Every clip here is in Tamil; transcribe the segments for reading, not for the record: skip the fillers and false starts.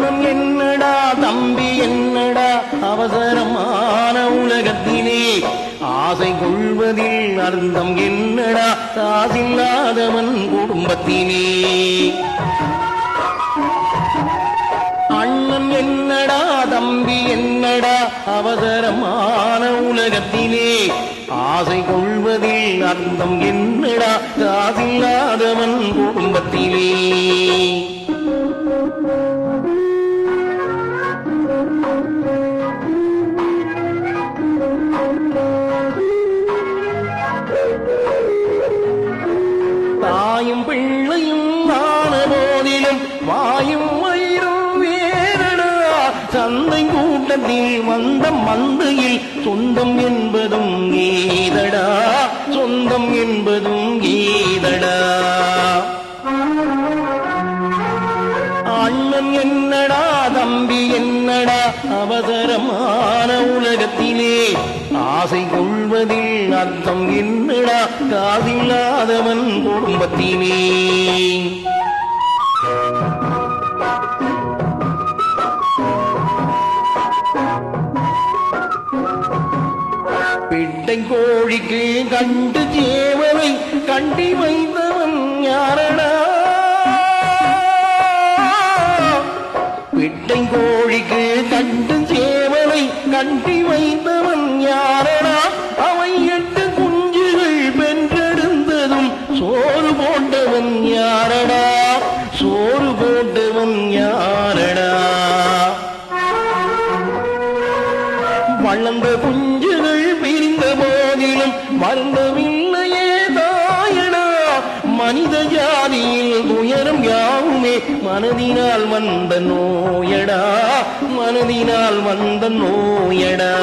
அண்ணன் என்னடா தம்பி என்னடா அவசரமான உலகத்திலே ஆசை கொள்வதில் அர்த்தம் என்னடா காசில்லாதவன் குடும்பத்திலே அண்ணன் என்னடா தம்பி என்னடா அவசரமான உலகத்திலே ஆசை கொள்வதில் அர்த்தம் என்னடா காசில்லாதவன் குடும்பத்திலே தாயும் பிள்ளையும் ஆன போதிலும் வாயும் வயிறும் வேறடா சந்தை கூட்டத்தில் வந்த மந்தையில் சொந்தம் என்பதும் கீதடா சொந்தம் என்பதும் கீதடா அண்ணன் என்னடா தம்பி என்னடா அவசரமான உலகத்திலே ஆசை கொள்வதில் அர்த்தம் என்னடா காதில்லாதவன் குடும்பத்திலே பிட்டை கோழிக்கு கண்டு சேவலை கண்டி வைத்தவன் யாரடா பிட்டை கோழிக்கு கண்டு சேவலை கண்டி வைத்தவன் யாரடா அவை 8 குஞ்சுகள் பெற்றெடுத்ததும் சோறு போட்டவன் யாரடா சோறு போட்டவன் யாரடா வளர்ந்த குஞ்சுகள் பிரிந்த போதிலும் வருந்தவில்லையே தாயடா மனித ஜாதியில் துயரம் யாவுமே மனதினால் வந்த நோயடா மனதினால் வந்த நோயடா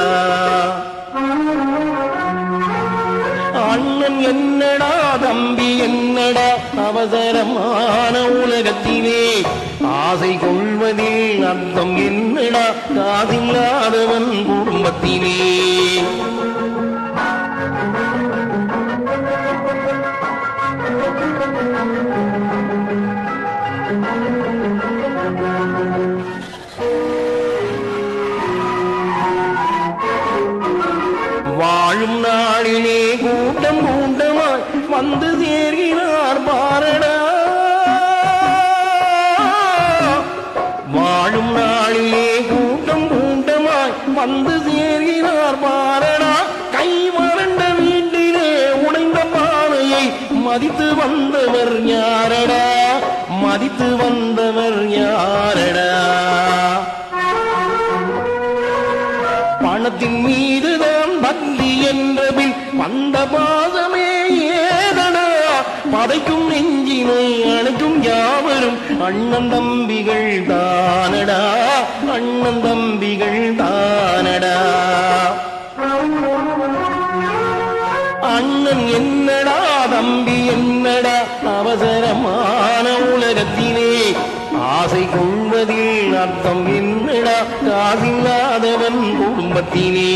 அண்ணன் என்னடா தம்பி என்னடா அவசரமான உலகத்திலே ஆசை கொள்வதில் அர்த்தம் என்னடா காதில்லாதவன் குடும்பத்திலே வாழும் நாளிலே கூட்டம் கூட்டமாய் வந்து சேர்கிறார் பாரடா வாழும் நாளிலே கூட்டம் கூட்டமாய் வந்து சேர்கிறார் பாரடா கை வறண்ட வீட்டிலே உடைந்த பானையை மதித்து வந்தவர் யாரடா மதித்து வந்தவர் யாரடா பணத்தின் மீதுதான் பக்தி என்றபின் வந்த பாசமே ஏதடா பதைக்கும் நெஞ்சினை அணைக்கும் யாவரும் அண்ணன் தம்பிகள் தானடா அண்ணன் தம்பிகள் தானடா அண்ணன் என்னடா தம்பி என்னடா அவசரமான உலகத்திலே ஆசை கொள்வதில் அர்த்தம் என்னடா காசில்லாதவன் குடும்பத்திலே